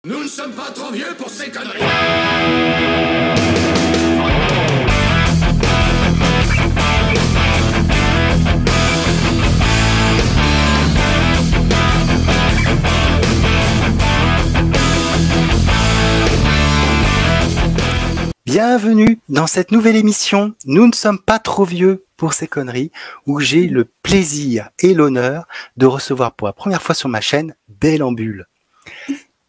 Nous ne sommes pas trop vieux pour ces conneries. Bienvenue dans cette nouvelle émission « Nous ne sommes pas trop vieux pour ces conneries » où j'ai le plaisir et l'honneur de recevoir pour la première fois sur ma chaîne Bellambule.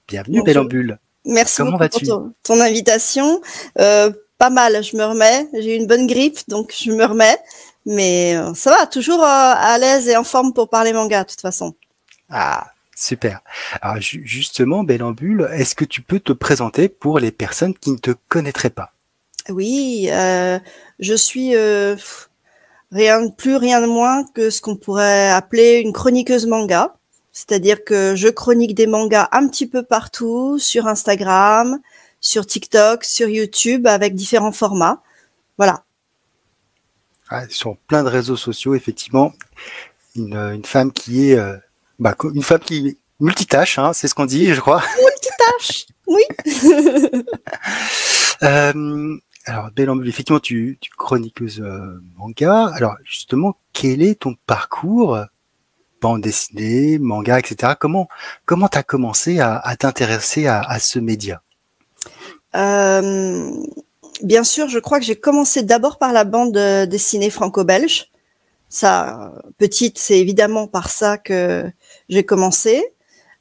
Bienvenue Bellambule. Merci Comment beaucoup vas-tu? pour ton invitation. Pas mal, je me remets. J'ai eu une bonne grippe, donc je me remets. Mais ça va, toujours à l'aise et en forme pour parler manga, de toute façon. Ah, super. Alors justement, Bellambule, est-ce que tu peux te présenter pour les personnes qui ne te connaîtraient pas? Oui, je suis rien de moins que ce qu'on pourrait appeler une chroniqueuse manga. C'est-à-dire que je chronique des mangas un petit peu partout, sur Instagram, sur TikTok, sur YouTube, avec différents formats. Voilà. Ah, sur plein de réseaux sociaux, effectivement, une femme qui est une femme qui multitâche, hein, c'est ce qu'on dit, je crois. Multitâche, oui. Alors, Bellambule, effectivement, tu chroniqueuse manga. Alors, justement, quel est ton parcours, bande dessinée, manga, etc. Comment t'as commencé à t'intéresser à ce média? Bien sûr, je crois que j'ai commencé d'abord par la bande dessinée franco-belge. Ça, petite, c'est évidemment par ça que j'ai commencé.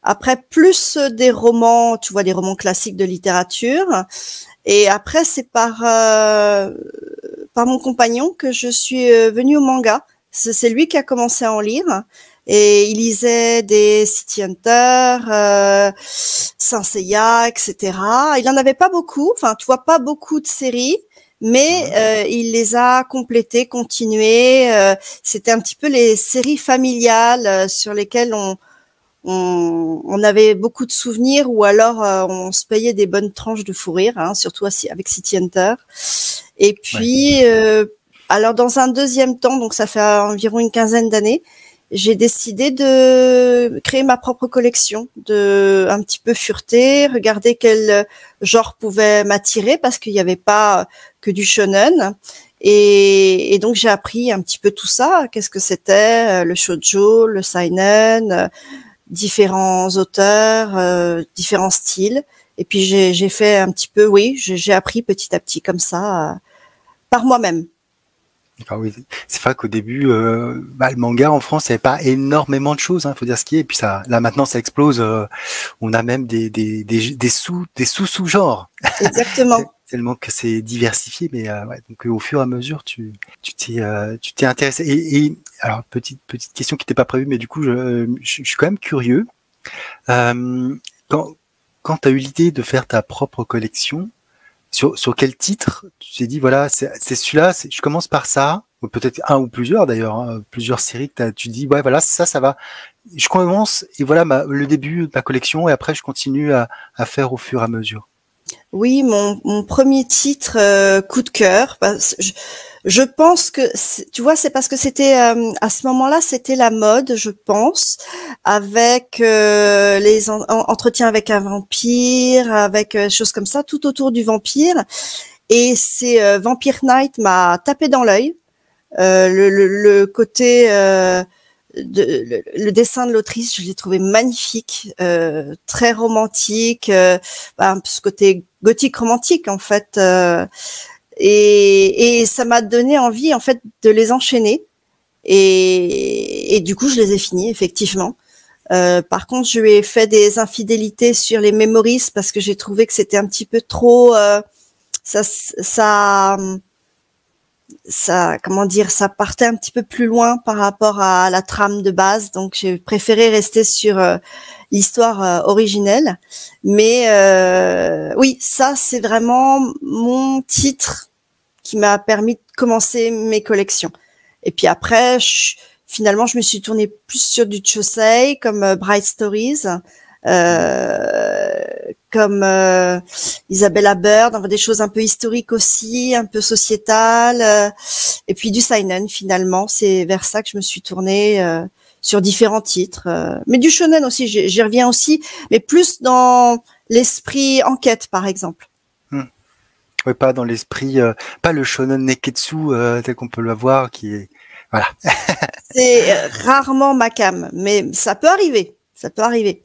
Après, plus des romans, tu vois, des romans classiques de littérature. Et après, c'est par mon compagnon que je suis venue au manga. C'est lui qui a commencé à en lire. Et il lisait des City Hunter, Saint Seiya, etc. Il en avait pas beaucoup, enfin, tu vois, pas beaucoup de séries, mais il les a complétées, continuées. C'était un petit peu les séries familiales sur lesquelles on avait beaucoup de souvenirs, ou alors on se payait des bonnes tranches de fou rire, hein, surtout avec City Hunter. Et puis, alors dans un deuxième temps, donc ça fait environ une quinzaine d'années, j'ai décidé de créer ma propre collection, de un petit peu fureter, regarder quel genre pouvait m'attirer, parce qu'il n'y avait pas que du shonen. Et donc j'ai appris un petit peu tout ça. Qu'est-ce que c'était le shoujo, le seinen, différents auteurs, différents styles. Et puis j'ai fait un petit peu, j'ai appris petit à petit comme ça, par moi-même. Ah oui, c'est vrai qu'au début, le manga en France, il n'y avait pas énormément de choses, hein, faut dire ce qui est. Et puis ça, là maintenant, ça explose. On a même des sous-genres. Exactement. Tellement que c'est diversifié, mais donc au fur et à mesure, tu t'es intéressé. Et alors petite question qui n'était pas prévue, mais du coup, je suis quand même curieux. Quand tu as eu l'idée de faire ta propre collection, sur quel titre tu t'es dit voilà, c'est celui-là, je commence par ça, ou peut-être un ou plusieurs d'ailleurs, hein, plusieurs séries que tu dis ouais voilà, ça va. Je commence et voilà le début de ma collection, et après je continue à faire au fur et à mesure. Oui, mon premier titre coup de cœur. Je pense que tu vois, c'est parce que c'était à ce moment-là, c'était la mode, je pense, avec les entretiens avec un vampire, avec choses comme ça, tout autour du vampire. Et c'est Vampire Knight m'a tapé dans l'œil. Le côté le dessin de l'autrice, je l'ai trouvé magnifique, très romantique, ce côté gothique romantique en fait, et ça m'a donné envie en fait de les enchaîner, et du coup je les ai finis effectivement. Par contre, je lui ai fait des infidélités sur les Memories parce que j'ai trouvé que c'était un petit peu trop, comment dire, ça partait un petit peu plus loin par rapport à la trame de base, donc j'ai préféré rester sur l'histoire originelle. Mais oui, ça c'est vraiment mon titre qui m'a permis de commencer mes collections. Et puis après, finalement, je me suis tournée plus sur du Chosei, comme Bright Stories, comme Isabella Bird, des choses un peu historiques aussi, un peu sociétales, et puis du seinen finalement. C'est vers ça que je me suis tournée sur différents titres, mais du shonen aussi, j'y reviens aussi, mais plus dans l'esprit enquête, par exemple. Oui, pas dans l'esprit, pas le shonen neketsu tel qu'on peut l'avoir, qui est voilà. C'est rarement ma came, mais ça peut arriver. Ça peut arriver.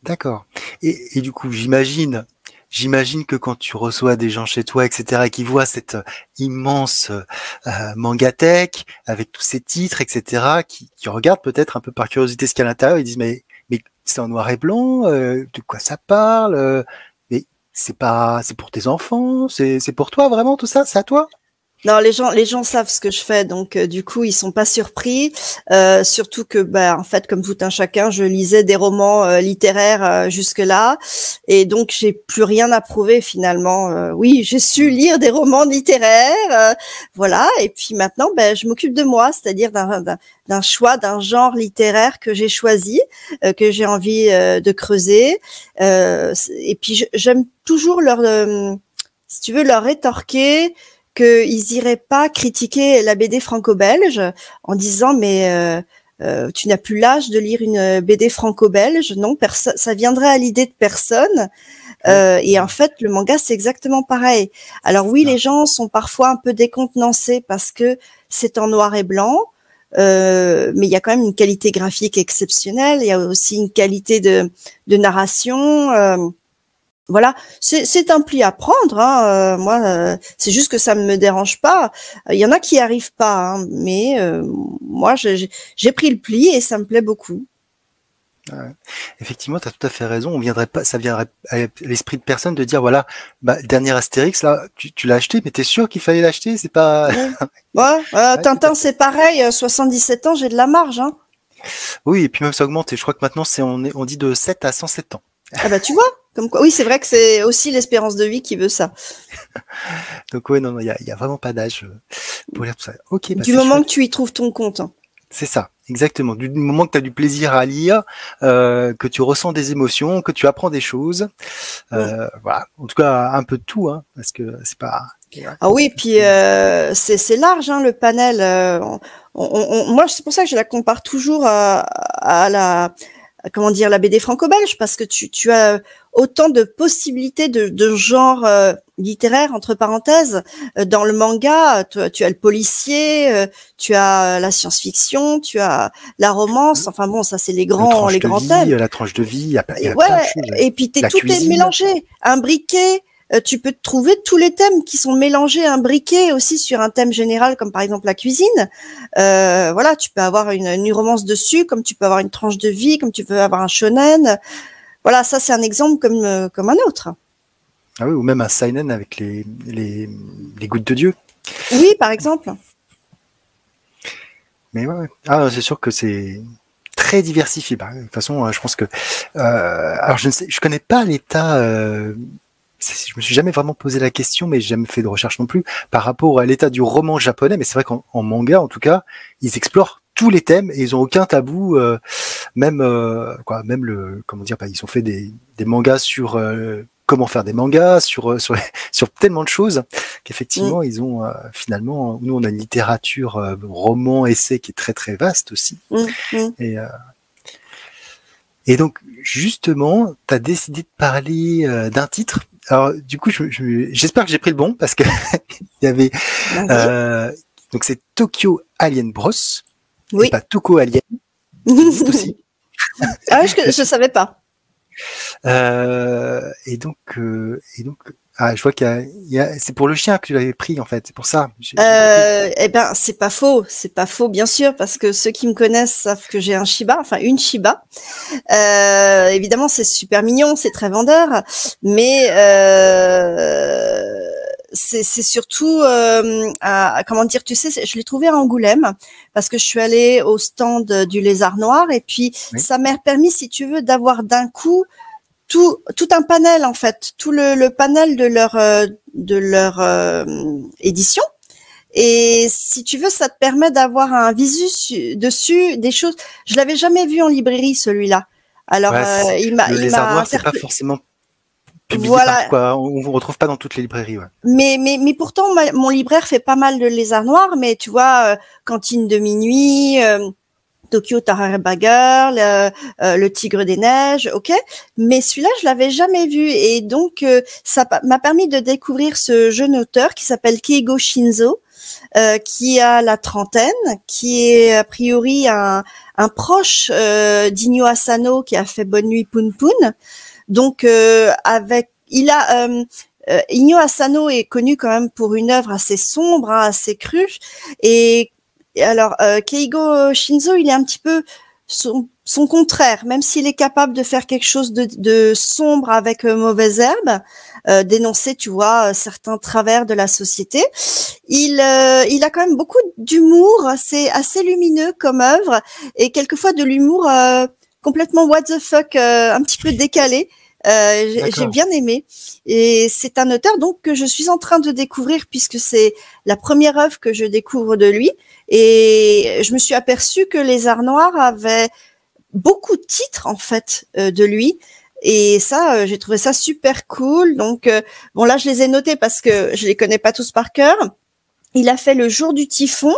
D'accord. Et du coup, j'imagine que quand tu reçois des gens chez toi, etc., et qui voient cette immense mangatech avec tous ces titres, etc., qui regardent peut-être un peu par curiosité ce qu'il y a à l'intérieur, ils disent mais c'est en noir et blanc, de quoi ça parle, mais c'est pour tes enfants, c'est pour toi vraiment tout ça, c'est à toi? Non, les gens savent ce que je fais, donc du coup ils sont pas surpris. Surtout que, en fait, comme tout un chacun, je lisais des romans littéraires jusque-là, et donc j'ai plus rien à prouver finalement. Oui, j'ai su lire des romans littéraires, voilà. Et puis maintenant, je m'occupe de moi, c'est-à-dire d'un choix, d'un genre littéraire que j'ai choisi, que j'ai envie de creuser. Et puis j'aime toujours si tu veux, leur rétorquer qu'ils iraient pas critiquer la BD franco-belge en disant tu n'as plus l'âge de lire une BD franco-belge. Non, ça viendrait à l'idée de personne. Et en fait, le manga, c'est exactement pareil. Alors oui, les gens sont parfois un peu décontenancés parce que c'est en noir et blanc, mais il y a quand même une qualité graphique exceptionnelle. Il y a aussi une qualité de narration. Voilà, c'est un pli à prendre. Moi, c'est juste que ça ne me dérange pas. Il y en a qui n'y arrivent pas, hein, mais moi, j'ai pris le pli et ça me plaît beaucoup. Ouais. Effectivement, tu as tout à fait raison. Ça viendrait à l'esprit de personne de dire voilà, le dernier Astérix là, tu l'as acheté, mais t'es sûr qu'il fallait l'acheter? C'est pas. Ouais, Tintin, c'est pareil. 77 ans, j'ai de la marge. Hein. Oui, et puis même ça augmente. Et je crois que maintenant on dit de 7 à 107 ans. Ah tu vois, comme quoi. Oui, c'est vrai que c'est aussi l'espérance de vie qui veut ça. Donc oui, non, il y a vraiment pas d'âge pour lire tout ça. Ok, du moment que tu y trouves ton compte. Hein. C'est ça, exactement. Du moment que tu as du plaisir à lire, que tu ressens des émotions, que tu apprends des choses, voilà. En tout cas, un peu de tout, hein, parce que c'est pas. Ah oui, puis c'est large, hein, le panel. Moi, c'est pour ça que je la compare toujours à la BD franco-belge, parce que tu as autant de possibilités de genre littéraire, entre parenthèses. Dans le manga, tu as le policier, tu as la science-fiction, tu as la romance. Enfin bon, ça c'est les grands thèmes. La tranche de vie, il y a plein de choses. Et puis tout est mélangé, imbriqué. Tu peux trouver tous les thèmes qui sont mélangés, imbriqués aussi sur un thème général, comme par exemple la cuisine. Voilà, tu peux avoir une romance dessus, comme tu peux avoir une tranche de vie, comme tu peux avoir un shonen. Voilà, ça c'est un exemple comme un autre. Ah oui, ou même un seinen avec les gouttes de Dieu. Oui, par exemple. Mais ouais. Ah, c'est sûr que c'est très diversifié. De toute façon, je pense que. Alors, je connais pas l'état. Je me suis jamais vraiment posé la question, mais j'ai jamais fait de recherche non plus par rapport à l'état du roman japonais. Mais c'est vrai qu'en manga, en tout cas, ils explorent tous les thèmes et ils ont aucun tabou. Même ils ont fait des mangas sur comment faire des mangas, sur tellement de choses qu'effectivement ils ont finalement. Nous, on a une littérature roman, essai qui est très très vaste aussi. Et donc, justement, tu as décidé de parler d'un titre. Alors, du coup, j'espère que j'ai pris le bon, parce que il y avait... donc, c'est Tokyo Alien Bros. Oui. Et pas Toko Alien. C'est aussi. Ah, je savais pas. Et donc, je vois c'est pour le chien que tu l'avais pris, en fait. C'est pour ça. C'est pas faux, bien sûr, parce que ceux qui me connaissent savent que j'ai un Shiba, enfin une Shiba. Évidemment, c'est super mignon, c'est très vendeur, mais c'est surtout, comment dire, tu sais, je l'ai trouvé à Angoulême parce que je suis allée au stand du Lézard Noir, et puis ça m'a permis, si tu veux, d'avoir d'un coup tout un panel, en fait, tout le panel de leur édition. Et si tu veux, ça te permet d'avoir un visu dessus des choses. Je l'avais jamais vu en librairie, celui-là. Alors il m'a Lézard Noir, c'est pas forcément publié partout, quoi. On ne retrouve pas dans toutes les librairies. Ouais. Mais pourtant, mon libraire fait pas mal de Lézard Noir, mais tu vois, Cantine de minuit. Tokyo Tarareba Girl, le Tigre des Neiges, ok. Mais celui-là, je l'avais jamais vu et donc ça m'a permis de découvrir ce jeune auteur qui s'appelle Keigo Shinzo, qui a la trentaine, qui est a priori un proche d'Inyo Asano qui a fait Bonne Nuit Poun Poun. Donc Inyo Asano est connu quand même pour une œuvre assez sombre, hein, assez crue. Et alors, Keigo Shinzo, il est un petit peu son contraire, même s'il est capable de faire quelque chose de sombre avec Mauvaise Herbe, dénoncer, tu vois, certains travers de la société. Il a quand même beaucoup d'humour, c'est assez lumineux comme œuvre, et quelquefois de l'humour complètement what the fuck, un petit peu décalé. J'ai bien aimé et c'est un auteur donc que je suis en train de découvrir puisque c'est la première œuvre que je découvre de lui et je me suis aperçue que les Arts Noirs avaient beaucoup de titres en fait de lui et ça j'ai trouvé ça super cool donc bon là je les ai notés parce que je les connais pas tous par cœur. Il a fait Le Jour du Typhon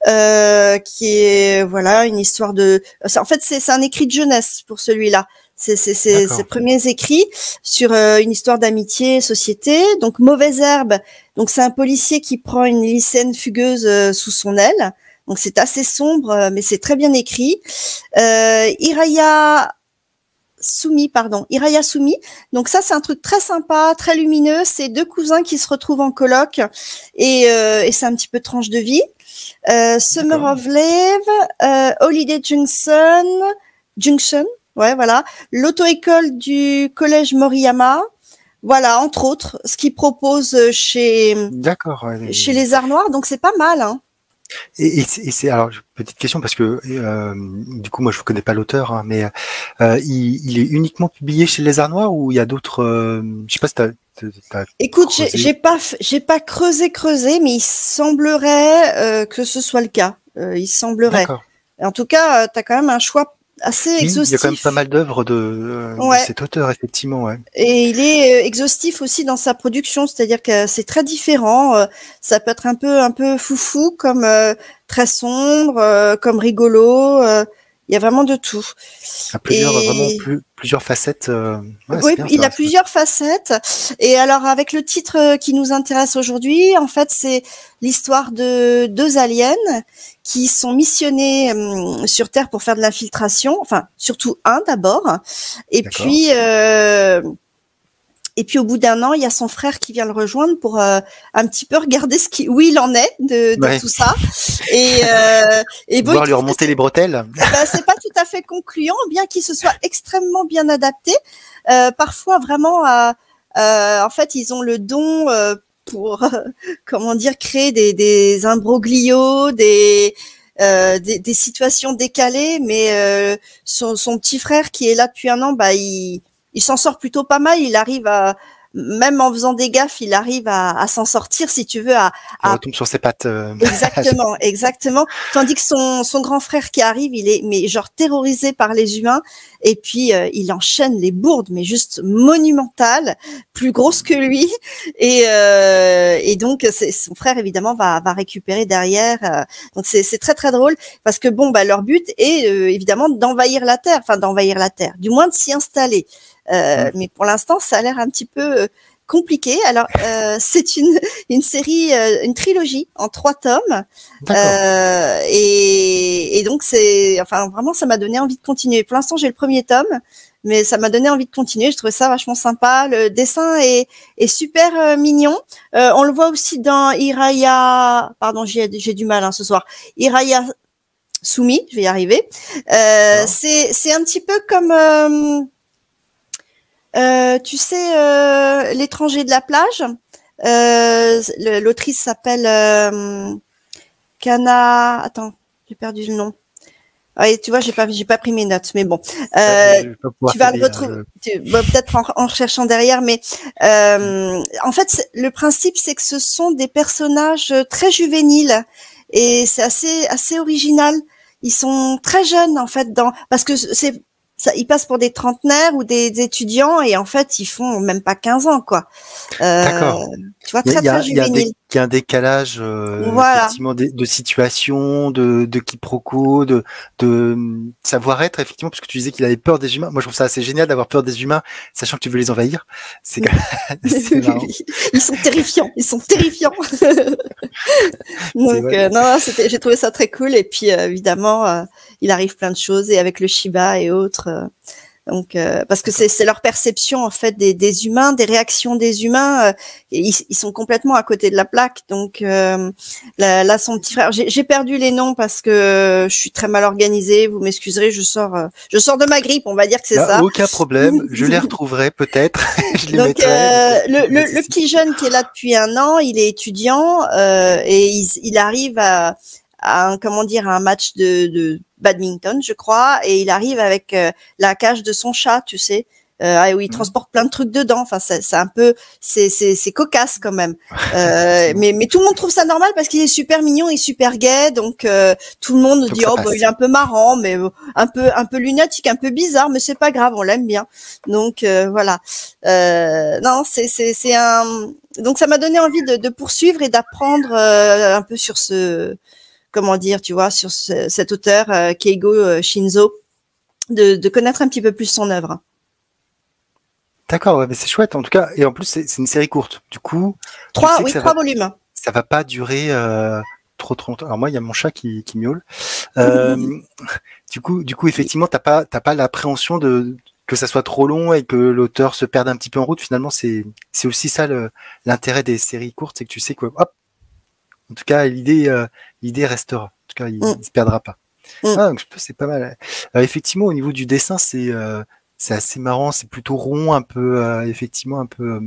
qui est voilà une histoire de en fait c'est un écrit de jeunesse pour celui-là. C'est ses premiers écrits sur une histoire d'amitié, société. Donc Mauvaise Herbe, donc c'est un policier qui prend une lycéenne fugueuse sous son aile. Donc c'est assez sombre, mais c'est très bien écrit. Iraya Sumi. Donc ça c'est un truc très sympa, très lumineux. C'est deux cousins qui se retrouvent en coloc et c'est un petit peu tranche de vie. Summer of Love, Holiday Junction. Ouais, voilà. L'auto-école du collège Moriyama. Voilà, entre autres, ce qu'ils proposent chez les Arts Noirs. Donc, c'est pas mal, hein. Et c'est alors petite question parce que du coup moi je ne connais pas l'auteur hein, mais il est uniquement publié chez les Arts Noirs ou il y a d'autres je sais pas si t'as écoute j'ai pas creusé mais il semblerait que ce soit le cas. Il semblerait. En tout cas tu as quand même un choix assez exhaustif. Il y a quand même pas mal d'œuvres de cet auteur, effectivement. Ouais. Et il est exhaustif aussi dans sa production, c'est-à-dire que c'est très différent. Ça peut être un peu foufou, comme très sombre, comme rigolo. Il y a vraiment de tout. Il y a vraiment plusieurs facettes. Oui, il a plusieurs facettes. Et alors, avec le titre qui nous intéresse aujourd'hui, en fait, c'est l'histoire de deux aliens qui sont missionnés sur Terre pour faire de l'infiltration. Enfin, surtout un d'abord. Et puis, au bout d'un an, il y a son frère qui vient le rejoindre pour un petit peu regarder où il en est de tout ça. Et bon, lui remonter les bretelles. C'est pas tout à fait concluant, bien qu'il se soit extrêmement bien adapté. Parfois, vraiment, en fait, ils ont le don pour, créer des imbroglios, des situations décalées. Mais son petit frère qui est là depuis un an, il s'en sort plutôt pas mal. Il arrive même en faisant des gaffes, il arrive à s'en sortir, si tu veux, il retombe sur ses pattes. Exactement. Tandis que son grand frère qui arrive, il est genre terrorisé par les humains. Et puis il enchaîne les bourdes, mais juste monumentales, plus grosses que lui. Et donc son frère évidemment va récupérer derrière. Donc c'est très très drôle parce que leur but est évidemment d'envahir la Terre, du moins de s'y installer. Mais pour l'instant, ça a l'air un petit peu compliqué. Alors, c'est une série, une trilogie en 3 tomes. Et donc, vraiment, ça m'a donné envie de continuer. Pour l'instant, j'ai le premier tome, mais ça m'a donné envie de continuer. Je trouvais ça vachement sympa. Le dessin est super mignon. On le voit aussi dans Iraya... Pardon, j'ai du mal ce soir. Iraya Sumi, je vais y arriver. C'est un petit peu comme... tu sais, L'étranger de la plage. L'autrice s'appelle Kana. Attends, j'ai perdu le nom. Ouais, tu vois, j'ai pas pris mes notes, mais bon. Tu vas le retrouver. Peut-être en cherchant derrière, mais en fait, le principe, c'est que ce sont des personnages très juvéniles et c'est assez original. Ils sont très jeunes en fait parce que ils passent pour des trentenaires ou des étudiants et en fait ils font même pas 15 ans quoi. D'accord. Tu vois, très très juvénile. Il y a un décalage Voilà. effectivement de situation, de quiproquo, de savoir-être effectivement, parce que tu disais qu'il avait peur des humains. Moi, je trouve ça assez génial d'avoir peur des humains, sachant que tu veux les envahir. C'est quand même c'est marrant. Ils sont terrifiants, ils sont terrifiants. Donc non, j'ai trouvé ça très cool. Et puis évidemment, il arrive plein de choses et avec le Shiba et autres. Donc, parce que c'est leur perception en fait des humains, des réactions des humains. Ils sont complètement à côté de la plaque. Donc là, son petit frère, j'ai perdu les noms parce que je suis très mal organisée. Vous m'excuserez, je sors de ma grippe, on va dire que c'est ça. Aucun problème, je les retrouverai peut-être. Je les donc mettrai. Le petit jeune qui est là depuis 1 an, il est étudiant et il arrive à comment dire, un match de badminton, je crois, et il arrive avec la cage de son chat, tu sais, où il transporte plein de trucs dedans. Enfin, c'est un peu, c'est cocasse quand même. Mais tout le monde trouve ça normal parce qu'il est super mignon et super gai, donc tout le monde dit bah, il est un peu marrant, mais un peu lunatique, un peu bizarre, mais c'est pas grave, on l'aime bien. Donc voilà. Non, c'est un. Donc ça m'a donné envie de poursuivre et d'apprendre un peu sur comment dire, tu vois, sur cet auteur Keigo Shinzo, de connaître un petit peu plus son œuvre. D'accord, ouais, mais c'est chouette en tout cas. Et en plus, c'est une série courte. Du coup, 3 volumes. Ça va pas durer trop longtemps. Alors moi, il y a mon chat qui miaule. Du coup, effectivement, t'as pas l'appréhension que ça soit trop long et que l'auteur se perde un petit peu en route. Finalement, c'est aussi ça l'intérêt des séries courtes, c'est que tu sais quoi. Hop. En tout cas, l'idée restera. En tout cas, il se perdra pas. Ah, donc c'est pas mal. Effectivement, au niveau du dessin, c'est assez marrant. C'est plutôt rond, un peu effectivement un peu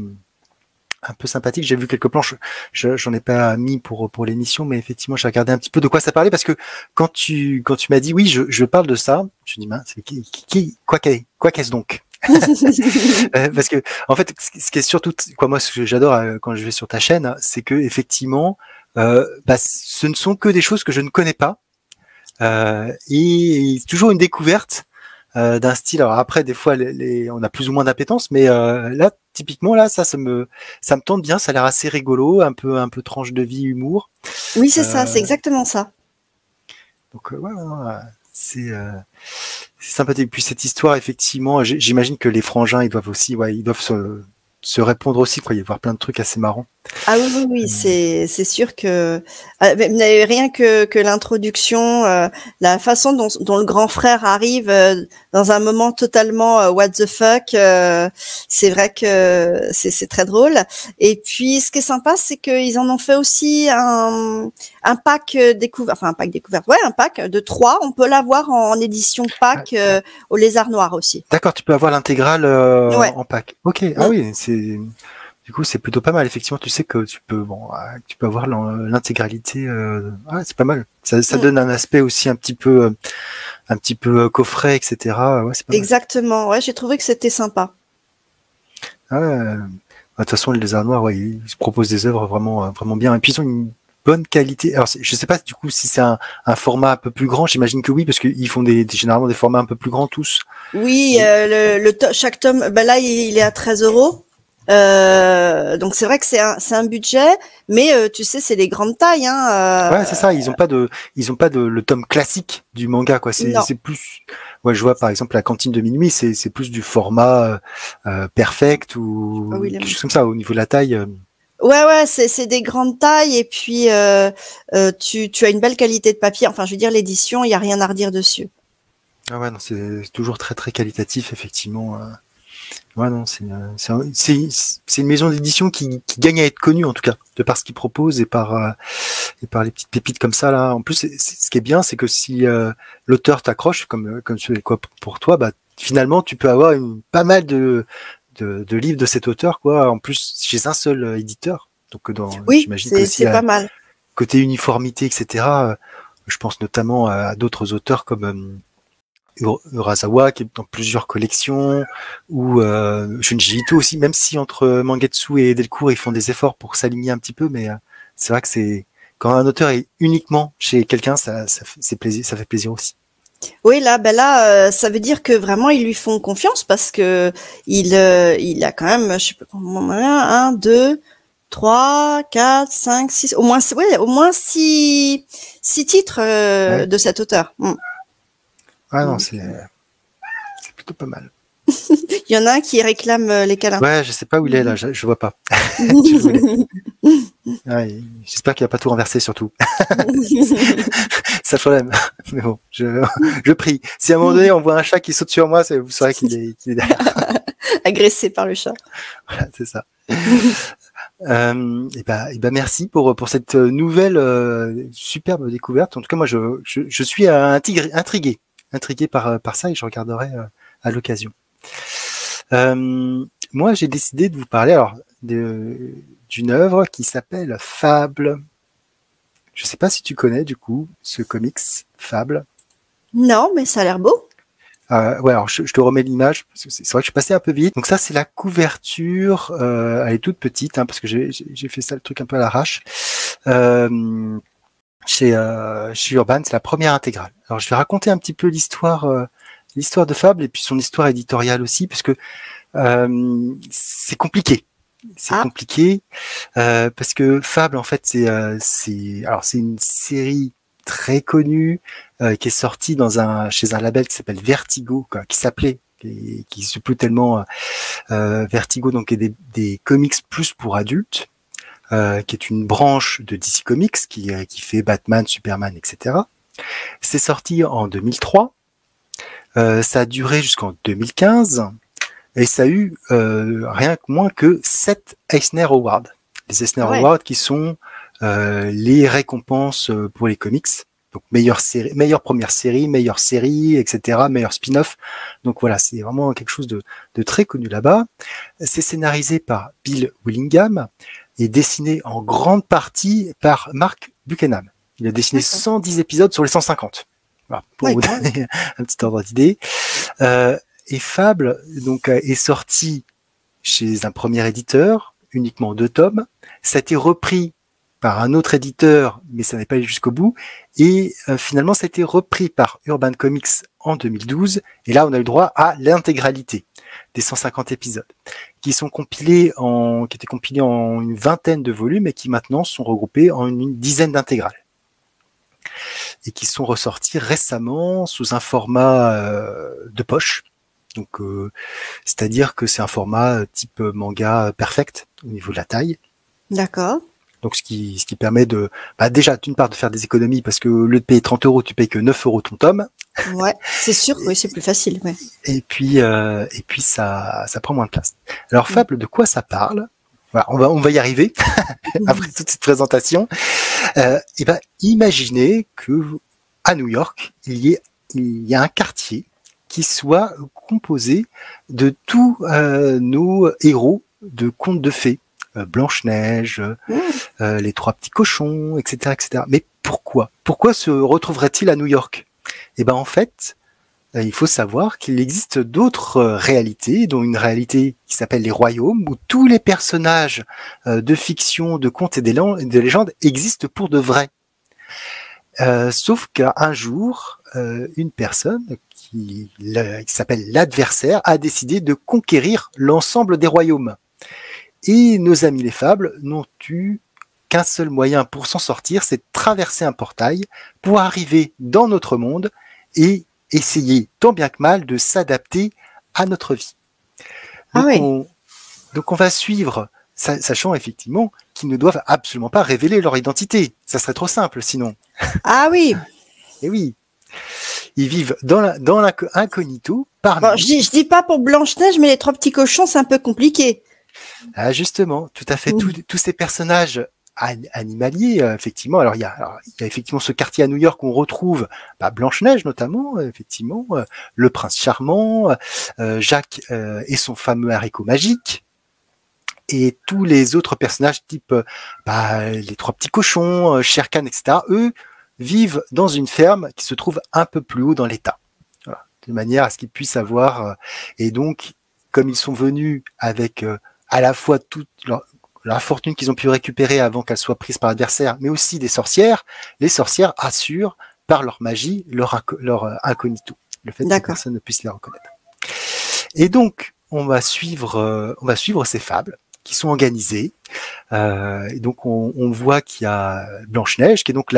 sympathique. J'ai vu quelques planches. J'en ai pas mis pour l'émission, mais effectivement, j'ai regardé un petit peu de quoi ça parlait parce que quand tu m'as dit oui, je parle de ça, je me dis mince, quoi qu'est-ce donc? Parce que en fait, ce qui est surtout moi, ce que j'adore quand je vais sur ta chaîne, c'est que effectivement, ce ne sont que des choses que je ne connais pas, et c'est toujours une découverte d'un style. Alors après, des fois, on a plus ou moins d'appétence, mais là, typiquement, là, ça me tente bien. Ça a l'air assez rigolo, un peu tranche de vie, humour. Oui, c'est ça, c'est exactement ça. Donc ouais, c'est sympathique. Puis cette histoire, effectivement, j'imagine que les frangins, ils doivent se répondre aussi, quoi. Il y avoir plein de trucs assez marrants. Ah oui, c'est sûr que rien que l'introduction, la façon dont le grand frère arrive dans un moment totalement what the fuck, c'est vrai que c'est très drôle. Et puis ce qui est sympa, c'est qu'ils en ont fait aussi un pack découvert, enfin un pack découvert, ouais, un pack de 3. On peut l'avoir en édition pack au Lézard Noir aussi. D'accord, tu peux avoir l'intégrale en pack. Ok, ah oui, du coup, c'est plutôt pas mal. Effectivement, tu sais que tu peux avoir l'intégralité. C'est pas mal. Ça donne un aspect aussi un petit peu coffret, etc. Ouais, c'est pas mal. Exactement. Ouais, j'ai trouvé que c'était sympa. De toute façon, les Lézards Noirs, ils se proposent des œuvres vraiment, vraiment bien. Et puis ils ont une bonne qualité. Alors, je sais pas du coup si c'est un format un peu plus grand. J'imagine que oui, parce qu'ils font généralement des formats un peu plus grands tous. Oui, chaque tome, là, il est à 13 €. Donc c'est vrai que c'est un budget, mais tu sais, c'est les grandes tailles, hein. Ouais, c'est ça. Ils ont pas le tome classique du manga, quoi. C'est plus. Ouais, je vois par exemple la cantine de minuit, c'est plus du format perfect ou quelque chose comme ça au niveau de la taille. Ouais, c'est des grandes tailles et puis tu as une belle qualité de papier. Enfin, je veux dire, l'édition, il y a rien à redire dessus. Ah ouais, non, c'est toujours très très qualitatif, effectivement. Ouais, non, c'est une maison d'édition qui gagne à être connue, en tout cas, de par ce qu'ils proposent et par les petites pépites comme ça, là. En plus, ce qui est bien, c'est que si l'auteur t'accroche, comme quoi pour toi, bah, finalement, tu peux avoir pas mal de livres de cet auteur, quoi. En plus, chez un seul éditeur. Donc, j'imagine que c'est pas mal. Côté uniformité, etc., je pense notamment à d'autres auteurs comme Urasawa qui est dans plusieurs collections, ou Junji Ito aussi, même si entre Mangetsu et Delcourt ils font des efforts pour s'aligner un petit peu, mais c'est vrai que c'est quand un auteur est uniquement chez quelqu'un, ça fait plaisir aussi. Oui, là, ça veut dire que vraiment ils lui font confiance parce que il a quand même, je sais pas combien, 1, 2, 3, 4, 5, 6, au moins 6 titres de cet auteur. Ah non, c'est plutôt pas mal. Il y en a un qui réclame les câlins. Ouais, je sais pas où il est là, je vois pas. Ouais, j'espère qu'il va pas tout renverser surtout. C'est le problème. Mais bon, je prie. Si à un moment donné on voit un chat qui saute sur moi, vous saurez qu'il est derrière. Agressé par le chat. Voilà, c'est ça. Et ben merci pour cette nouvelle superbe découverte. En tout cas, moi je suis intrigué par ça et je regarderai à l'occasion. Moi, j'ai décidé de vous parler alors d'une œuvre qui s'appelle Fable. Je sais pas si tu connais du coup ce comics Fable. Non, mais ça a l'air beau. Ouais, alors je te remets l'image parce que c'est vrai que je suis passé un peu vite. Donc ça, c'est la couverture. Elle est toute petite parce que j'ai fait ça le truc un peu à l'arrache. Chez Urban, c'est la première intégrale. Alors je vais raconter un petit peu l'histoire de Fable et puis son histoire éditoriale aussi, parce que c'est compliqué. C'est compliqué parce que Fable, en fait, c'est une série très connue qui est sortie chez un label qui s'appelle Vertigo, qui se plaît tellement Vertigo, donc des comics plus pour adultes, qui est une branche de DC Comics qui fait Batman, Superman, etc. C'est sorti en 2003. Ça a duré jusqu'en 2015 et ça a eu rien que moins que 7 Eisner Awards. Les Eisner Awards qui sont les récompenses pour les comics. Donc meilleure première série, meilleure série, etc., meilleur spin-off. Donc voilà, c'est vraiment quelque chose de très connu là-bas. C'est scénarisé par Bill Willingham et dessiné en grande partie par Mark Buchanan. Il a dessiné 110 épisodes sur les 150. Voilà, pour vous donner un petit ordre d'idée. Et Fable donc est sorti chez un premier éditeur, uniquement 2 tomes. Ça a été repris par un autre éditeur, mais ça n'est pas allé jusqu'au bout. Et finalement, ça a été repris par Urban Comics en 2012. Et là, on a eu droit à l'intégralité des 150 épisodes, qui étaient compilés en une vingtaine de volumes et qui maintenant sont regroupés en une dizaine d'intégrales. Et qui sont ressortis récemment sous un format de poche. Donc, c'est-à-dire que c'est un format type manga perfect au niveau de la taille. D'accord. Donc, ce qui permet déjà, d'une part, de faire des économies parce que au lieu de payer 30 €, tu payes que 9 € ton tome. Ouais, c'est sûr, oui, c'est plus facile. Ouais. Et puis ça prend moins de place. Alors, Fable, de quoi ça parle? Voilà, on va y arriver après toute cette présentation. Imaginez que à New York, il y a un quartier qui soit composé de tous nos héros de contes de fées, Blanche-Neige, les 3 petits cochons, etc., etc. Mais pourquoi se retrouverait-il à New York? En fait, il faut savoir qu'il existe d'autres réalités, dont une réalité qui s'appelle les royaumes, où tous les personnages de fiction, de contes et de légendes existent pour de vrai. Sauf qu'un jour, une personne qui s'appelle l'adversaire a décidé de conquérir l'ensemble des royaumes. Et nos amis les fables n'ont eu qu'un seul moyen pour s'en sortir, c'est de traverser un portail pour arriver dans notre monde et essayer tant bien que mal de s'adapter à notre vie. Donc on va suivre, sachant effectivement qu'ils ne doivent absolument pas révéler leur identité. Ça serait trop simple sinon. Ah oui. Et oui. Ils vivent dans l'incognito parmi nous. Je dis pas pour Blanche-Neige, mais les 3 petits cochons, c'est un peu compliqué. Ah, justement, tout à fait. Tous ces personnages animaliers, effectivement. Alors il y a effectivement ce quartier à New York où on retrouve Blanche-Neige notamment, effectivement, le prince charmant, Jacques et son fameux haricot magique, et tous les autres personnages type les 3 petits cochons, Shere Khan, etc. Eux vivent dans une ferme qui se trouve un peu plus haut dans l'État, voilà, de manière à ce qu'ils puissent avoir. Et donc, comme ils sont venus avec à la fois toute la fortune qu'ils ont pu récupérer avant qu'elle soit prise par l'adversaire, mais aussi des sorcières, les sorcières assurent par leur magie leur incognito, le fait que personne ne puisse les reconnaître. Et donc, on va suivre ces fables qui sont organisées Et donc on voit qu'il y a Blanche-Neige qui est donc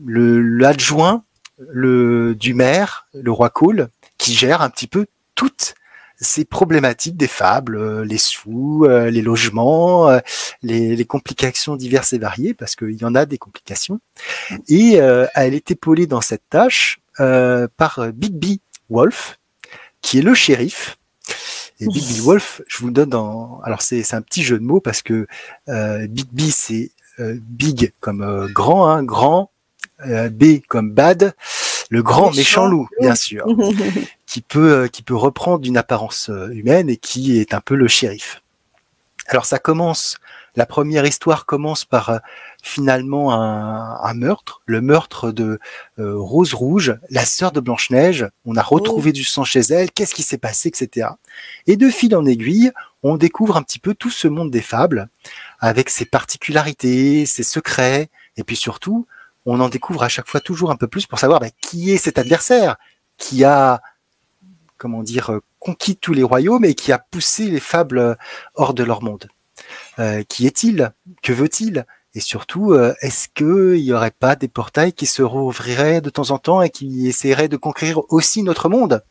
l'adjoint du maire, le roi Cole, qui gère un petit peu toutes ces problématiques des fables, les sous, les logements, les complications diverses et variées, parce qu'il y en a des complications. Et elle est épaulée dans cette tâche par Bigby Wolf, qui est le shérif. Et Bigby Wolf, je vous donne alors c'est un petit jeu de mots parce que Bigby c'est big comme grand, hein, grand, B comme bad, le grand méchant loup, bien sûr, qui peut reprendre une apparence humaine et qui est un peu le shérif. Alors la première histoire commence par finalement un meurtre, le meurtre de Rose Rouge, la sœur de Blanche-Neige. On a retrouvé du sang chez elle, qu'est-ce qui s'est passé, etc. Et de fil en aiguille, on découvre un petit peu tout ce monde des fables, avec ses particularités, ses secrets, et puis surtout, on en découvre à chaque fois toujours un peu plus pour savoir qui est cet adversaire, qui a, conquis tous les royaumes et qui a poussé les fables hors de leur monde. Qui est-il? Que veut-il? Et surtout, est-ce qu'il n'y aurait pas des portails qui se rouvriraient de temps en temps et qui essaieraient de conquérir aussi notre monde?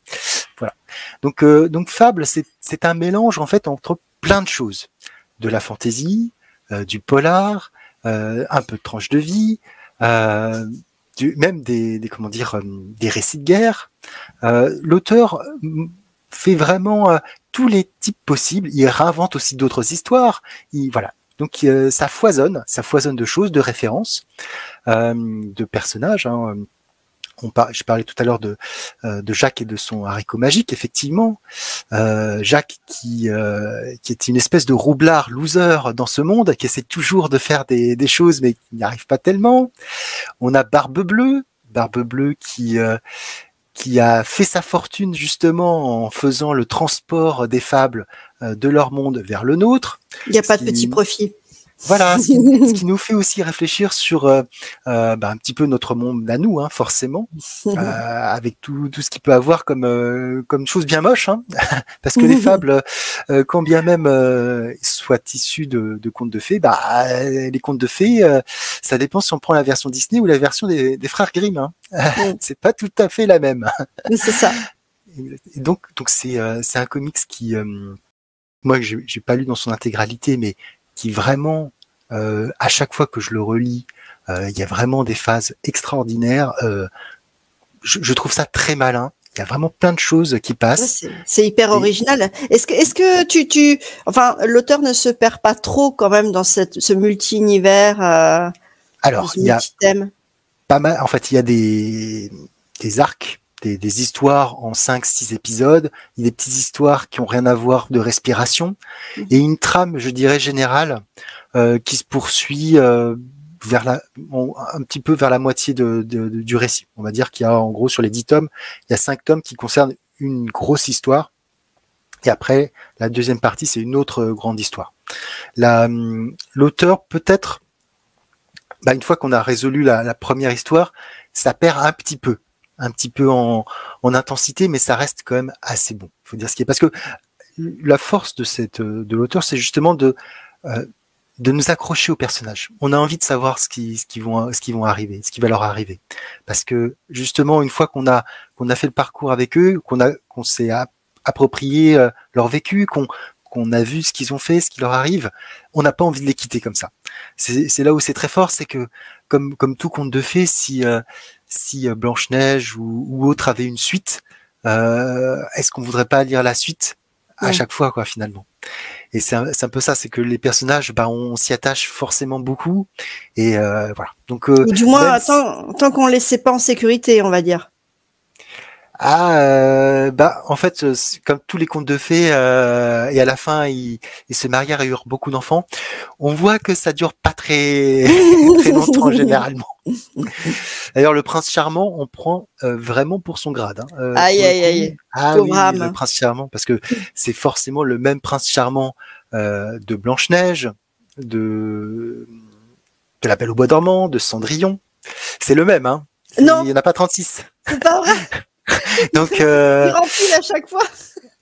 Voilà. Donc Fable, c'est un mélange en fait entre plein de choses, de la fantaisie, du polar, un peu de tranche de vie, même des récits de guerre. L'auteur fait vraiment tous les types possibles. Il réinvente aussi d'autres histoires. Voilà. Donc ça foisonne de choses, de références, de personnages. Hein. Je parlais tout à l'heure de Jacques et de son haricot magique, effectivement. Jacques qui est une espèce de roublard loser dans ce monde, qui essaie toujours de faire des choses, mais qui n'y arrive pas tellement. On a Barbe Bleue qui a fait sa fortune justement en faisant le transport des fables de leur monde vers le nôtre. Il n'y a pas de petit profit. Voilà, ce qui nous fait aussi réfléchir sur un petit peu notre monde à nous, hein, forcément, avec tout ce qu'il peut avoir comme chose bien moche, hein, parce que les fables, quand bien même soient issues de contes de fées, les contes de fées, ça dépend si on prend la version Disney ou la version des frères Grimm. Hein. C'est pas tout à fait la même. C'est ça. Et donc c'est un comics qui, moi, j'ai pas lu dans son intégralité, mais qui vraiment, à chaque fois que je le relis, il y a vraiment des phases extraordinaires. Je trouve ça très malin. Il y a vraiment plein de choses qui passent. C'est hyper original. Est-ce que enfin, l'auteur ne se perd pas trop quand même dans ce multi-univers, alors, il y a pas mal. En fait, il y a des arcs, des histoires en 5-6 épisodes. Il y a des petites histoires qui ont rien à voir de respiration et une trame, je dirais, générale qui se poursuit un petit peu vers la moitié du récit. On va dire qu'il y a en gros sur les 10 tomes, il y a 5 tomes qui concernent une grosse histoire. Et après, la deuxième partie, c'est une autre grande histoire. L'auteur, peut-être, une fois qu'on a résolu la première histoire, ça perd un petit peu en intensité, mais ça reste quand même assez bon. Faut dire ce qui est, parce que la force de l'auteur, c'est justement de nous accrocher aux personnages. On a envie de savoir ce qui va leur arriver, parce que justement une fois qu'on a fait le parcours avec eux, qu'on s'est approprié leur vécu, qu'on a vu ce qu'ils ont fait, ce qui leur arrive, on n'a pas envie de les quitter comme ça. C'est là où c'est très fort, c'est que comme tout conte de fées, si Blanche-Neige ou autre avait une suite, est-ce qu'on voudrait pas lire la suite à chaque fois, quoi, finalement? Et c'est un peu ça, c'est que les personnages, on s'y attache forcément beaucoup, et voilà. Donc, du moins, tant qu'on les laissait pas en sécurité, on va dire. En fait, comme tous les contes de fées, et à la fin, ils se marièrent et eurent beaucoup d'enfants. On voit que ça dure pas très très longtemps généralement. D'ailleurs, le prince charmant, on prend vraiment pour son grade. Hein. Aïe. Ah oui, le prince charmant, parce que c'est forcément le même prince charmant de Blanche-Neige, de La Belle au Bois dormant, de Cendrillon. C'est le même, hein. Non. Il n'y en a pas 36. C'est pas vrai. Donc, il remplit à chaque fois.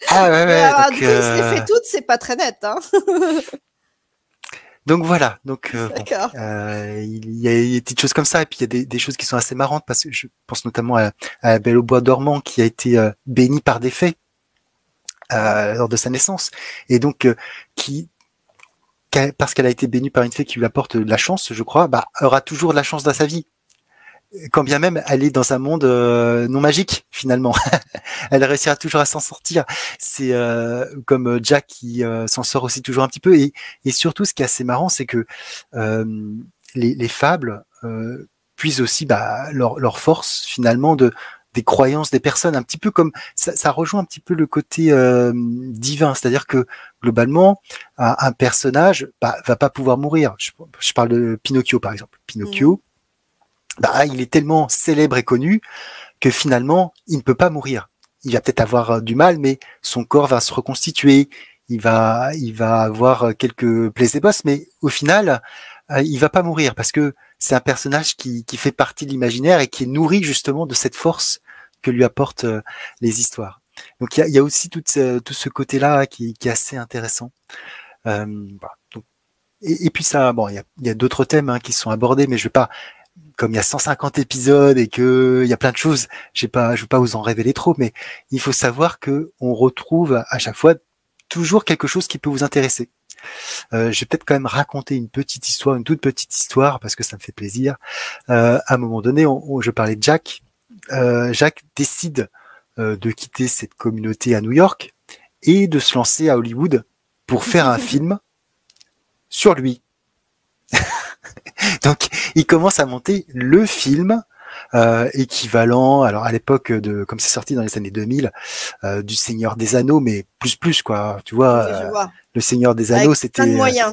Ah ouais. Donc, il se les fait toutes, c'est pas très net, hein. Donc voilà, donc D'accord. il y a des petites choses comme ça, et puis il y a des choses qui sont assez marrantes, parce que je pense notamment à la Belle au bois dormant, qui a été bénie par des fées lors de sa naissance, et donc parce qu'elle a été bénie par une fée qui lui apporte de la chance, je crois, bah, aura toujours de la chance dans sa vie, quand bien même elle est dans un monde non magique finalement. Elle réussira toujours à s'en sortir. C'est comme Jack qui s'en sort aussi toujours un petit peu, et surtout ce qui est assez marrant, c'est que les fables puisent aussi leur force finalement des croyances des personnes, un petit peu comme ça rejoint un petit peu le côté divin, c'est-à-dire que globalement un personnage va pas pouvoir mourir. Je parle de Pinocchio par exemple. Pinocchio, il est tellement célèbre et connu que finalement il ne peut pas mourir. Il va peut-être avoir du mal, mais son corps va se reconstituer. Il va avoir quelques plaies et bosses, mais au final, il va pas mourir, parce que c'est un personnage qui fait partie de l'imaginaire et qui est nourri justement de cette force que lui apportent les histoires. Donc il y a aussi tout ce côté-là qui est assez intéressant. Voilà. Donc, et puis ça, bon, il y a d'autres thèmes qui sont abordés, mais je vais pas, comme il y a 150 épisodes et que il y a plein de choses, je veux pas vous en révéler trop, mais il faut savoir que on retrouve à chaque fois toujours quelque chose qui peut vous intéresser. Je vais peut-être quand même raconter une toute petite histoire, parce que ça me fait plaisir. À un moment donné, je parlais de Jack. Jack décide de quitter cette communauté à New York et de se lancer à Hollywood pour faire un film sur lui. Donc, il commence à monter le film équivalent, alors à l'époque comme c'est sorti dans les années 2000, du Seigneur des Anneaux, mais plus quoi. Tu vois, Oui, je vois. le Seigneur des Anneaux, Avec c'était plein de moyens.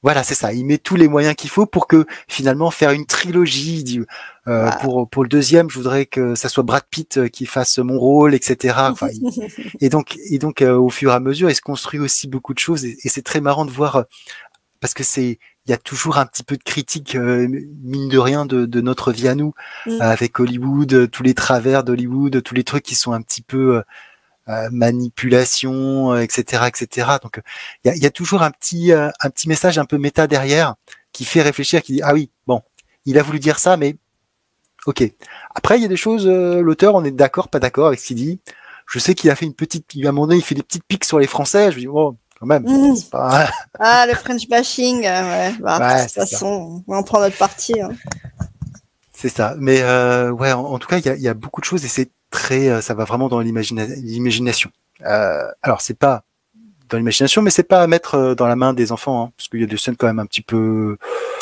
voilà, c'est ça. Il met tous les moyens qu'il faut pour que finalement faire une trilogie. Il dit, Wow. pour le deuxième, je voudrais que ça soit Brad Pitt qui fasse mon rôle, etc. Enfin, et donc au fur et à mesure, il se construit aussi beaucoup de choses, et c'est très marrant de voir, parce que il y a toujours un petit peu de critique, mine de rien, de notre vie à nous, avec Hollywood, tous les travers d'Hollywood, tous les trucs qui sont un petit peu manipulation, etc., etc. Donc il y a toujours un petit message un peu méta derrière, qui fait réfléchir, qui dit ah oui, bon, il a voulu dire ça, mais ok. Après il y a des choses, l'auteur, on est d'accord, pas d'accord avec ce qu'il dit. Je sais qu'il a fait à un moment donné, il fait des petites piques sur les Français. Je dis oh, quand même, c'est pas. Ah, le French bashing, ouais. Bah, de Ouais, toute c'est ça. façon, on prend notre parti. Hein. C'est ça. Mais ouais, en tout cas, il y a beaucoup de choses, et c'est très, ça va vraiment dans l'imagination. Alors c'est pas dans l'imagination, mais c'est pas à mettre dans la main des enfants, parce qu'il y a des scènes quand même un petit peu.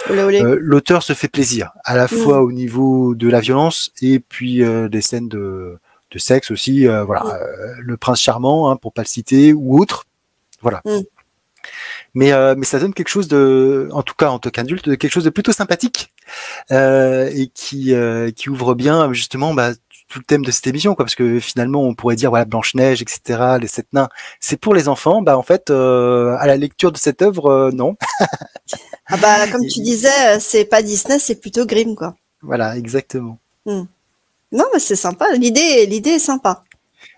Olé, olé. L'auteur se fait plaisir, à la fois au niveau de la violence, et puis des scènes de sexe aussi. Voilà, le prince charmant, pour pas le citer, ou autre. Voilà. Mais ça donne quelque chose en tout cas en tant qu'adulte, quelque chose de plutôt sympathique, et qui ouvre bien justement tout le thème de cette émission, quoi, parce que finalement on pourrait dire voilà, Blanche-Neige, etc., les 7 nains, c'est pour les enfants. En fait, à la lecture de cette œuvre, non. Ah bah comme tu disais, c'est pas Disney, c'est plutôt Grimm, quoi. Voilà, exactement. Non, mais c'est sympa. L'idée est sympa.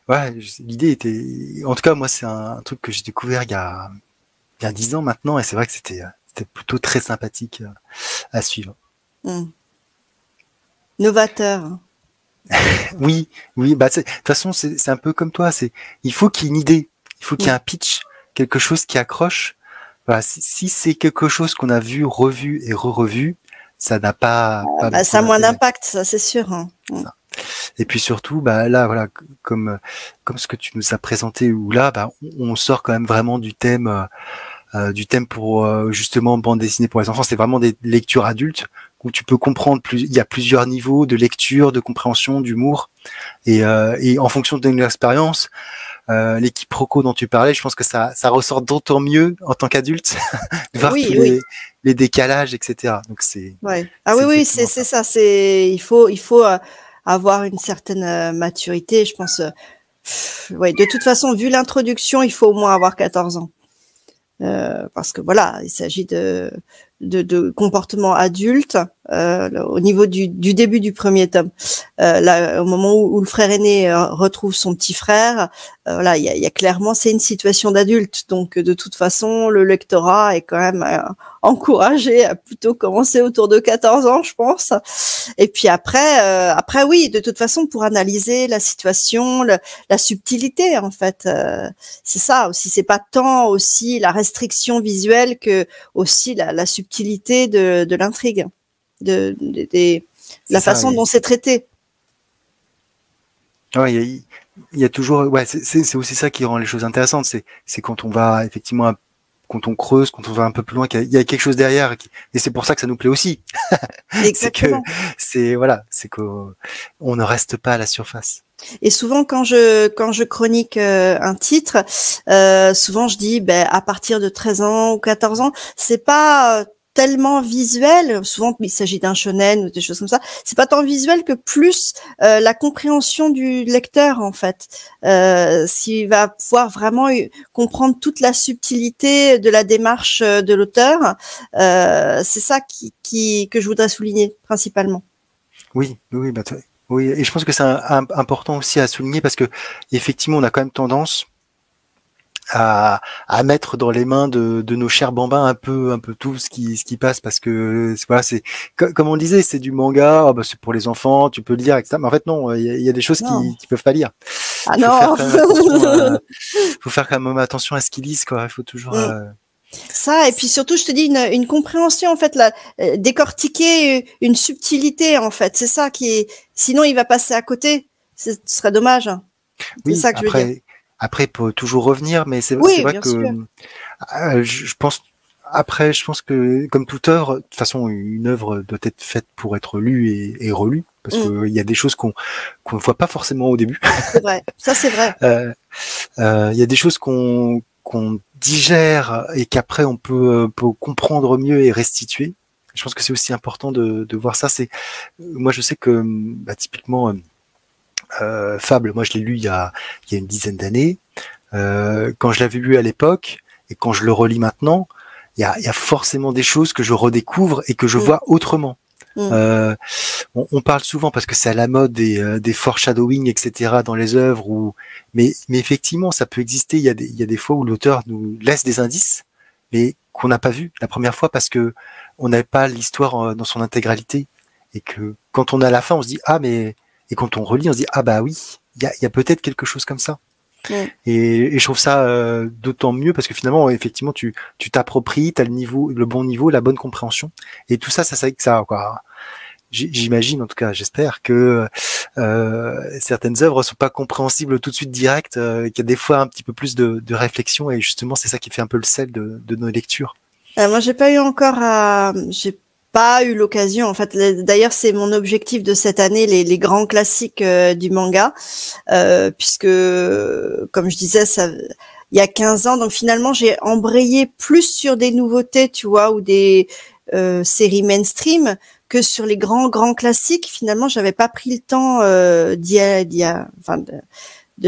Ouais, l'idée était, en tout cas moi c'est un truc que j'ai découvert il y a 10 ans maintenant, et c'est vrai que c'était plutôt très sympathique à suivre. Novateur. Oui, de toute façon c'est un peu comme toi, il faut qu'il y ait une idée, il faut qu'il y ait un pitch, quelque chose qui accroche. Voilà, si c'est quelque chose qu'on a vu, revu et re-revu, ça n'a pas Ça a moins d'impact, ça c'est sûr. Hein. Et puis surtout, là, voilà, comme ce que tu nous as présenté, où là, on sort quand même vraiment du thème pour justement bande dessinée pour les enfants. C'est vraiment des lectures adultes où tu peux comprendre il y a plusieurs niveaux de lecture, de compréhension, d'humour, et en fonction de l'expérience, les quiproquos dont tu parlais, je pense que ça ressort d'autant mieux en tant qu'adulte, de voir tous les décalages, etc. Donc c'est. Ouais. Ah oui, c'est ça. Il faut avoir une certaine maturité, je pense. Ouais, de toute façon, vu l'introduction, il faut au moins avoir 14 ans. Parce que voilà, il s'agit de de comportement adulte au niveau du début du premier tome. Là, au moment où le frère aîné retrouve son petit frère, voilà, il y a clairement, c'est une situation d'adulte. Donc, de toute façon, le lectorat est quand même encouragé à plutôt commencer autour de 14 ans, je pense. Et puis après, oui, de toute façon, pour analyser la situation, la subtilité, en fait, c'est ça aussi. C'est pas tant aussi la restriction visuelle que aussi la subtilité de l'intrigue, de la façon dont c'est traité. Ouais, il y a toujours, ouais, c'est aussi ça qui rend les choses intéressantes. C'est quand on va effectivement, quand on creuse, quand on va un peu plus loin, qu'il y a quelque chose derrière, et c'est pour ça que ça nous plaît aussi. Exactement. C'est qu'on ne reste pas à la surface. Et souvent, quand je chronique un titre, souvent je dis, à partir de 13 ans ou 14 ans, c'est pas tellement visuel. Souvent, il s'agit d'un shonen ou des choses comme ça. C'est pas tant visuel que plus la compréhension du lecteur, en fait. S'il va pouvoir vraiment comprendre toute la subtilité de la démarche de l'auteur, c'est ça que je voudrais souligner principalement. Oui, oui, et je pense que c'est important aussi à souligner parce que effectivement, on a quand même tendance à mettre dans les mains de nos chers bambins un peu tout ce qui passe parce que voilà, c'est comme on disait, c'est du manga, c'est pour les enfants, tu peux le lire, etc. Mais en fait non, il y a des choses qui peuvent pas lire. Ah non. Faut faire quand même attention à ce qu'ils lisent, quoi. Il faut toujours. Ça, et puis surtout, je te dis, une compréhension, en fait, décortiquer une subtilité, en fait. C'est ça sinon il va passer à côté. Ce serait dommage. Oui, c'est ça que je veux dire. Après, il peut toujours revenir, mais c'est Oui, vrai bien que sûr. je pense que comme toute œuvre, de toute façon, une œuvre doit être faite pour être lue et relue, parce que il y a des choses qu'on ne voit pas forcément au début. C'est vrai, ça c'est vrai. Il y a des choses qu'on digère et qu'après on peut comprendre mieux et restituer. Je pense que c'est aussi important de voir ça. Moi je sais que typiquement Fable, moi je l'ai lu il y a une dizaine d'années. Quand je l'avais lu à l'époque et quand je le relis maintenant, il y a forcément des choses que je redécouvre et que je vois autrement. On parle souvent parce que c'est à la mode des foreshadowing, etc. dans les œuvres, mais effectivement ça peut exister. Il y a des fois où l'auteur nous laisse des indices, mais qu'on n'a pas vu la première fois parce que on n'avait pas l'histoire dans son intégralité et que quand on est à la fin, on se dit et quand on relit, on se dit oui, il y a peut-être quelque chose comme ça. Et je trouve ça d'autant mieux parce que finalement, effectivement, tu t'appropries, t'as le bon niveau, la bonne compréhension, et tout ça quoi. J'imagine, en tout cas, j'espère que certaines œuvres sont pas compréhensibles tout de suite direct, qu'il y a des fois un petit peu plus de réflexion, et justement, c'est ça qui fait un peu le sel de nos lectures. Moi, j'ai pas eu l'occasion. En fait, d'ailleurs, c'est mon objectif de cette année, les grands classiques du manga, puisque, comme je disais, il y a 15 ans, donc finalement, j'ai embrayé plus sur des nouveautés, tu vois, ou des séries mainstream que sur les grands classiques. Finalement, j'avais pas pris le temps de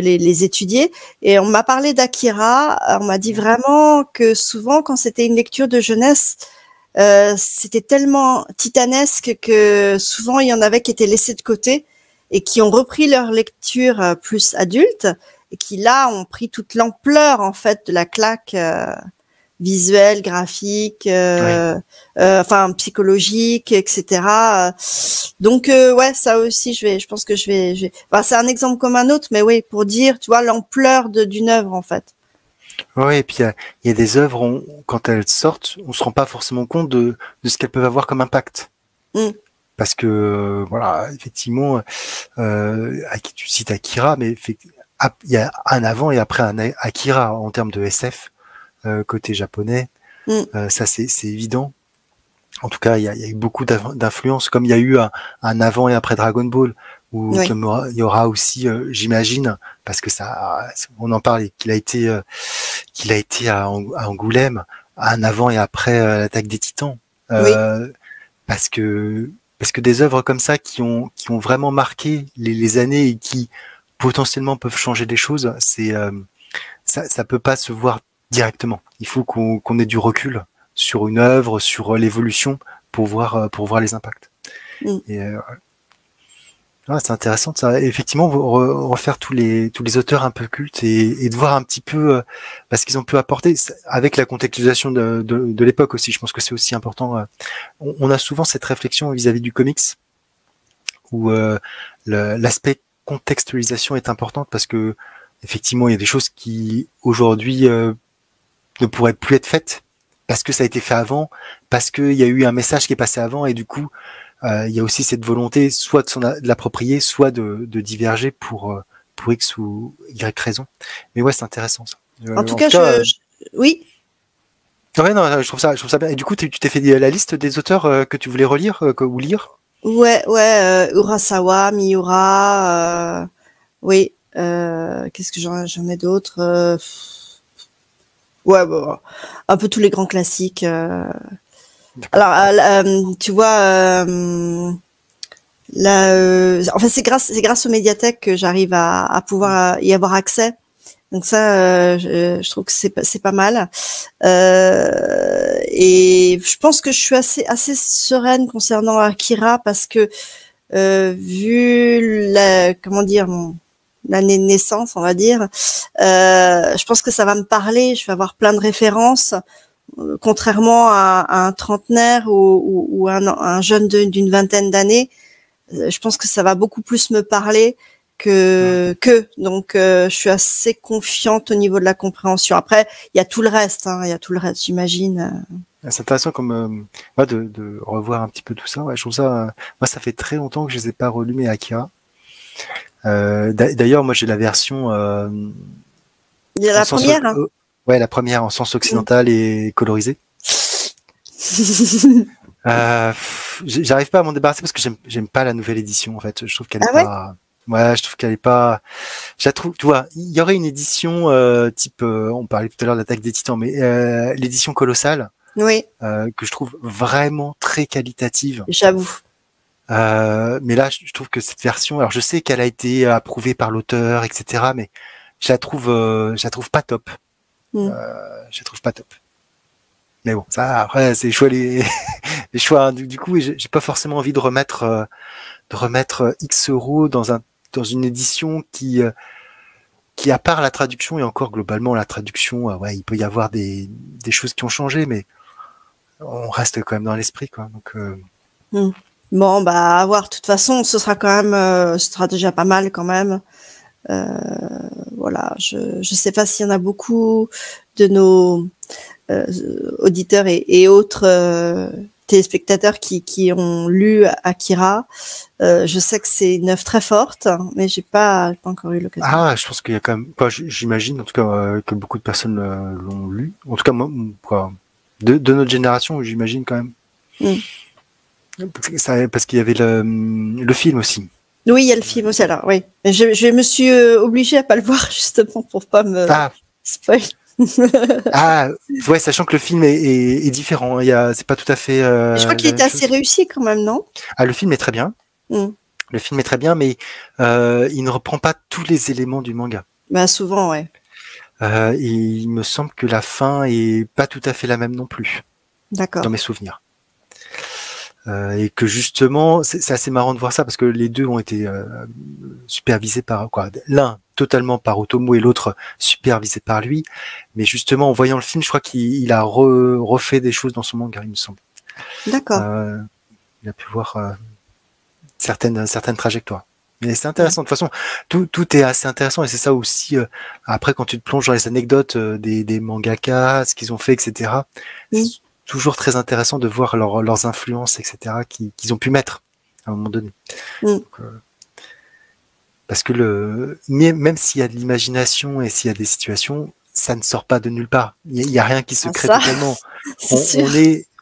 les étudier. Et on m'a parlé d'Akira. On m'a dit vraiment que souvent, quand c'était une lecture de jeunesse, c'était tellement titanesque que souvent il y en avait qui étaient laissés de côté et qui ont repris leur lecture plus adulte et qui là ont pris toute l'ampleur en fait de la claque visuelle, graphique, psychologique, etc. Donc ouais, ça aussi je pense que je vais. Enfin, c'est un exemple comme un autre, mais oui, pour dire, tu vois, l'ampleur d'une œuvre en fait. Oui, et puis il y a des œuvres, quand elles sortent, on se rend pas forcément compte de ce qu'elles peuvent avoir comme impact. Parce que voilà, effectivement, tu cites Akira, mais il y a un avant et après un Akira en termes de SF côté japonais. Ça c'est évident. En tout cas, il y a eu beaucoup d'influences, comme il y a eu un avant et après Dragon Ball, où il y aura aussi, j'imagine, parce que on en parle, qu'il a été à Angoulême, un avant et après l'attaque des Titans, parce que des œuvres comme ça qui ont vraiment marqué les années et qui potentiellement peuvent changer les choses, ça peut pas se voir directement. Il faut qu'on ait du recul sur une œuvre, sur l'évolution pour voir les impacts. Et c'est intéressant ça. Effectivement, refaire tous les auteurs un peu cultes et de voir un petit peu ce qu'ils ont pu apporter avec la contextualisation de l'époque aussi. Je pense que c'est aussi important. On a souvent cette réflexion vis-à-vis du comics où l'aspect contextualisation est importante parce que effectivement, il y a des choses qui aujourd'hui ne pourraient plus être faites parce que ça a été fait avant, parce qu'il y a eu un message qui est passé avant et du coup il y a aussi cette volonté soit de l'approprier, soit de diverger pour X ou Y raison. Mais ouais, c'est intéressant ça. En tout cas, oui. Ouais, non, je trouve ça bien. Et du coup, tu t'es fait la liste des auteurs que tu voulais relire ou lire? Ouais, Urasawa, Miura, oui. Qu'est-ce que j'en ai d'autres? Ouais, bon, un peu tous les grands classiques. Alors, tu vois, en fait, c'est grâce aux médiathèques que j'arrive à pouvoir y avoir accès. Donc ça, je trouve que c'est pas mal. Et je pense que je suis assez sereine concernant Akira parce que vu l'année de naissance, on va dire, je pense que ça va me parler. Je vais avoir plein de références. Contrairement à un trentenaire ou un jeune d'une vingtaine d'années, je pense que ça va beaucoup plus me parler donc je suis assez confiante au niveau de la compréhension. Après, il y a tout le reste, j'imagine. C'est intéressant comme de revoir un petit peu tout ça. Ouais, je trouve ça. Moi, ça fait très longtemps que je les ai pas relus mes Akira. D'ailleurs, moi, j'ai la version. Il y a la première. Ouais, la première en sens occidental et colorisée. J'arrive pas à m'en débarrasser parce que j'aime pas la nouvelle édition en fait. Je trouve qu'elle est pas. Ouais, je trouve qu'elle est pas. Je la trouve. Tu vois, il y aurait une édition type. On parlait tout à l'heure d'Attaque des Titans, mais l'édition colossale. Oui. Que je trouve vraiment très qualitative. J'avoue. Mais là, je trouve que cette version. Alors, je sais qu'elle a été approuvée par l'auteur, etc. Mais je la trouve pas top. Je la trouve pas top. Mais bon, ça après c'est choix les choix. Hein. Du coup, j'ai pas forcément envie de remettre X euros dans une édition qui à part la traduction et encore globalement la traduction, ouais, il peut y avoir des choses qui ont changé, mais on reste quand même dans l'esprit, quoi. Donc bon, à voir. De toute façon, ce sera déjà pas mal quand même. Voilà, je sais pas s'il y en a beaucoup de nos auditeurs et autres téléspectateurs qui ont lu Akira. Je sais que c'est une œuvre très forte, mais j'ai pas encore eu l'occasion. Ah, je pense qu'il y a quand même, j'imagine en tout cas que beaucoup de personnes l'ont lu. En tout cas, moi, de notre génération, j'imagine quand même. Parce qu'il y avait le film aussi. Oui, il y a le film aussi. Alors, oui, je me suis obligée à pas le voir justement pour pas me spoil. Ouais, sachant que le film est différent. C'est pas tout à fait. Je crois qu'il était assez réussi quand même, non? Ah, le film est très bien. Le film est très bien, mais il ne reprend pas tous les éléments du manga. Souvent, ouais. Il me semble que la fin est pas tout à fait la même non plus. D'accord. Dans mes souvenirs. Et que justement, c'est assez marrant de voir ça parce que les deux ont été supervisés par l'un totalement par Otomo et l'autre supervisé par lui. Mais justement, en voyant le film, je crois qu'il a refait des choses dans son manga, il me semble. D'accord. Il a pu voir certaines trajectoires. Mais c'est intéressant. De toute façon, tout est assez intéressant et c'est ça aussi. Après, quand tu te plonges dans les anecdotes des mangaka, ce qu'ils ont fait, etc. C'est toujours très intéressant de voir leurs influences, etc. qu'ils ont pu mettre à un moment donné. Donc, parce que même s'il y a de l'imagination et s'il y a des situations, ça ne sort pas de nulle part. Il y a rien qui se crée totalement.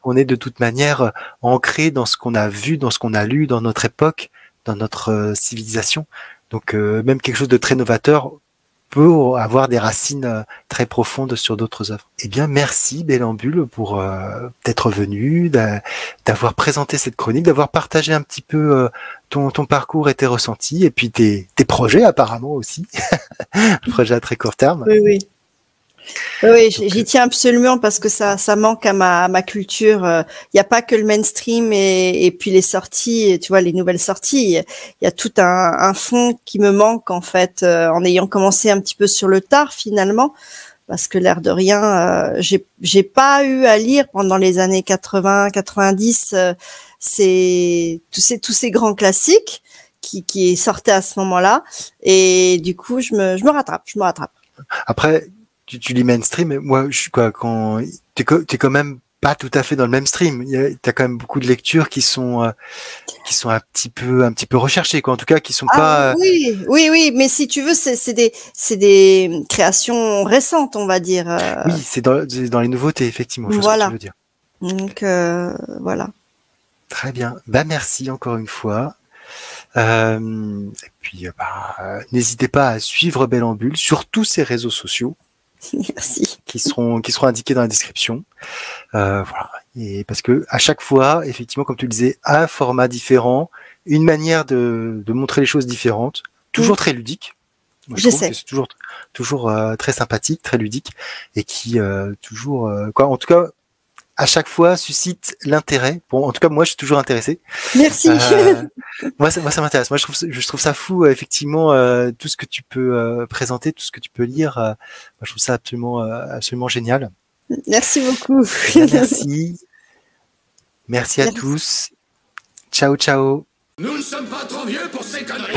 On est de toute manière ancré dans ce qu'on a vu, dans ce qu'on a lu, dans notre époque, dans notre civilisation. Donc même quelque chose de très novateur peut avoir des racines très profondes sur d'autres œuvres. Eh bien, merci Bellambule pour d'être venu, d'avoir présenté cette chronique, d'avoir partagé un petit peu ton parcours et tes ressentis, et puis tes projets apparemment aussi, un projet à très court terme. Oui. Oui, Donc, j'y tiens absolument parce que ça manque à ma culture. Il n'y a pas que le mainstream et puis les sorties, tu vois, les nouvelles sorties. Il y a tout un fond qui me manque en fait, en ayant commencé un petit peu sur le tard finalement, parce que l'air de rien, j'ai pas eu à lire pendant les années 80, 90, tous ces grands classiques qui sortaient à ce moment-là, et du coup je me rattrape. après, tu lis mainstream, mais moi, je suis quoi, quand t'es quand même pas tout à fait dans le même stream. T'as quand même beaucoup de lectures qui sont un petit peu recherchées, quoi. En tout cas, qui sont Ah pas. oui, mais si tu veux, c'est des créations récentes, on va dire. Oui, c'est dans les nouveautés, effectivement. Je vois ce que tu Voilà. veux dire. Donc voilà. Très bien. Bah merci encore une fois. Et puis, n'hésitez pas à suivre Belle en Bulle sur tous ces réseaux sociaux Merci. qui seront indiqués dans la description. Voilà. Et parce que à chaque fois, effectivement, comme tu le disais, un format différent, une manière de montrer les choses différentes, toujours très ludique. Moi, je trouve que J'essaie. c'est toujours très sympathique, très ludique, et qui toujours, quoi, en tout cas, à chaque fois suscite l'intérêt. Bon, en tout cas, moi, je suis toujours intéressé. Merci. Moi, ça m'intéresse. Moi, je trouve ça fou, effectivement, tout ce que tu peux présenter, tout ce que tu peux lire. Moi, je trouve ça absolument génial. Merci beaucoup. Eh bien, merci. Merci à Merci. tous. Ciao, ciao. Nous ne sommes pas trop vieux pour ces conneries.